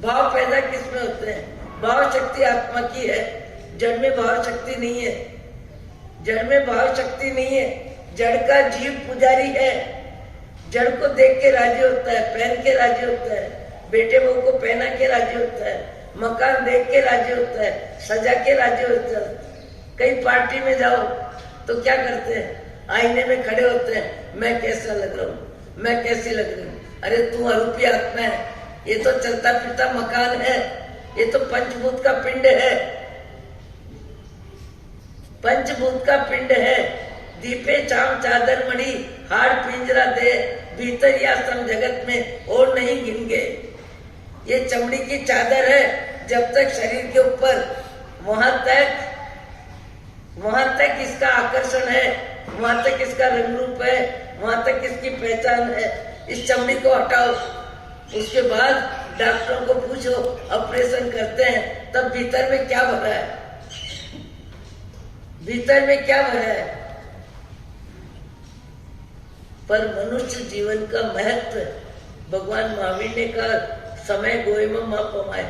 भाव पैदा किस में होते हैं? भाव शक्ति आत्मा की है, जड़ में भाव शक्ति नहीं है। जड़ में भाव शक्ति नहीं है। जड़ का जीव पुजारी है, जड़ को देख के राजी होता है, पहन के राजी होता है, बेटे बहू को पहना के राजी होता है, मकान देख के राजी होता है, सजा के राजी होता है। कई पार्टी में जाओ तो क्या करते हैं? आईने में खड़े होते हैं, मैं कैसा लग रहा हूँ, मैं कैसी लग रही हूँ। अरे तू अरूपी आत्मा है, ये तो चलता फिरता मकान है, ये तो पंचभूत का पिंड है, पंचभूत का पिंड है। दीपे चाम चादर मणि, हाड़ पिंजरा दे, भीतर या सम जगत में और नहीं गिनगे। ये चमड़ी की चादर है, जब तक शरीर के ऊपर वहां तक इसका आकर्षण है, वहां तक इसका रंग रूप है, वहां तक इसकी पहचान है। इस चमड़ी को हटाओ, उसके बाद डॉक्टरों को पूछो, ऑपरेशन करते हैं, तब भीतर में क्या भरा है? भीतर में क्या भरा है? पर मनुष्य जीवन का महत्व भगवान महावीर ने कहा, समय गोए में मां पमाए।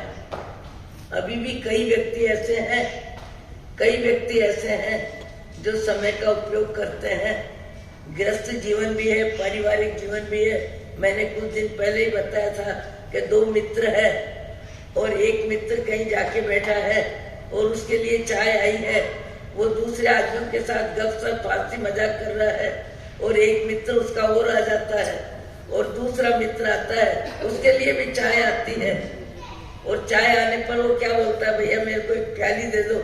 अभी भी कई व्यक्ति ऐसे हैं जो समय का उपयोग करते हैं। गृहस्थ जीवन भी है, पारिवारिक जीवन भी है। मैंने कुछ दिन पहले ही बताया था कि 2 मित्र हैं और एक मित्र कहीं जाके बैठा है और उसके लिए चाय आई है। वो दूसरे आदमियों के साथ गपशप फारसी मजाक कर रहा है और एक मित्र उसका और आ जाता है और दूसरा मित्र आता है, उसके लिए भी चाय आती है। और चाय आने पर वो क्या बोलता है, भैया मेरे को एक प्याली दे दो।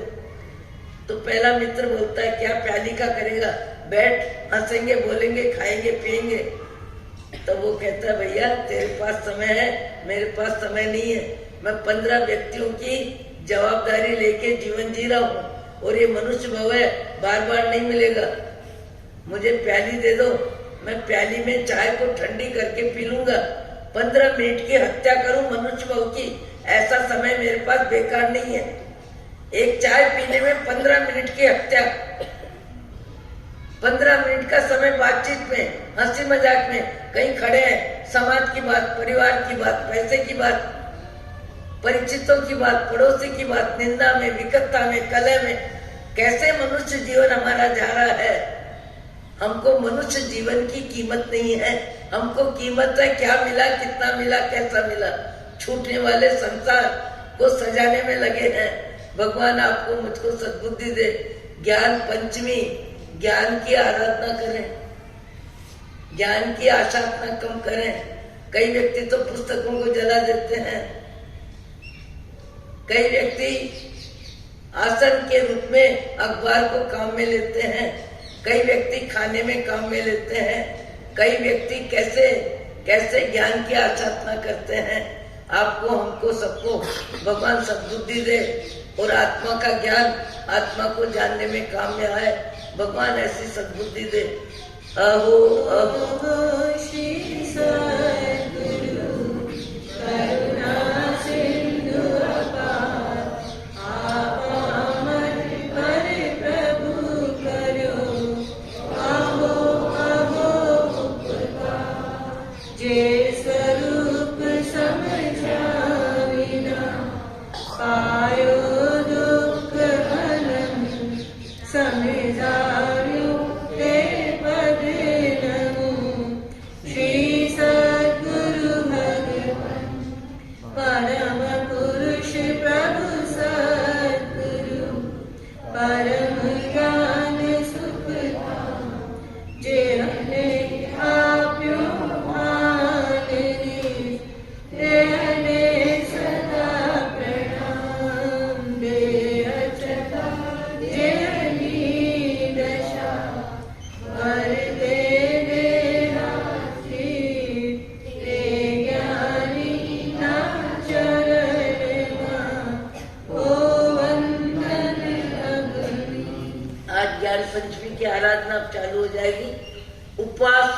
तो पहला मित्र बोलता है, क्या प्याली का करेगा, बैठ, हंसेंगे, बोलेंगे, खाएंगे, पिएंगे। तो वो कहता है, भैया तेरे पास समय है, मेरे पास समय नहीं है। मैं 15 व्यक्तियों की जवाबदारी लेके जीवन जी रहा हूँ और ये मनुष्य भाव है, बार बार नहीं मिलेगा। मुझे प्याली दे दो, मैं प्याली में चाय को ठंडी करके पी लूंगा। 15 मिनट की हत्या करूं मनुष्य भाव की, ऐसा समय मेरे पास बेकार नहीं है। एक चाय पीने में 15 मिनट की हत्या, 15 मिनट का समय बातचीत में, हंसी मजाक में, कहीं खड़े हैं, समाज की बात, परिवार की बात, पैसे की बात, परिचितों की बात, पड़ोसी की बात, निंदा में, विकटता में, कलह में। कैसे मनुष्य जीवन हमारा जा रहा है। हमको मनुष्य जीवन की कीमत नहीं है। हमको कीमत है क्या मिला, कितना मिला, कैसा मिला। छूटने वाले संसार को सजाने में लगे हैं। भगवान आपको मुझको सद्बुद्धि दे। ज्ञान पंचमी, ज्ञान की आराधना करें, ज्ञान की आशा अपना कम करें। कई व्यक्ति तो पुस्तकों को जला देते हैं, कई व्यक्ति आसन के रूप में अखबार को काम में लेते हैं, कई व्यक्ति खाने में काम में लेते हैं, कई व्यक्ति कैसे कैसे ज्ञान की आराधना करते हैं। आपको, हमको, सबको भगवान सद्बुद्धि दे और आत्मा का ज्ञान आत्मा को जानने में काम में आए। भगवान ऐसी सद्बुद्धि दे। अहो अहो श्री सद्गुरु करुणा सिंधु अपार, आप अमर पर प्रभु करो, अहो अहो उपकार। जे स्वरूप समझा बिना पाए परम ज्ञान सुख धाम जे हने आप्यो माननी ते हने सदा प्रणाम दे अचता जे हनी दशा वर दे राखी ते ज्ञानी ना चरण ओ वंदन अग्नि। आज ज्ञान पंचमी की आराधना अब चालू हो जाएगी। उपवास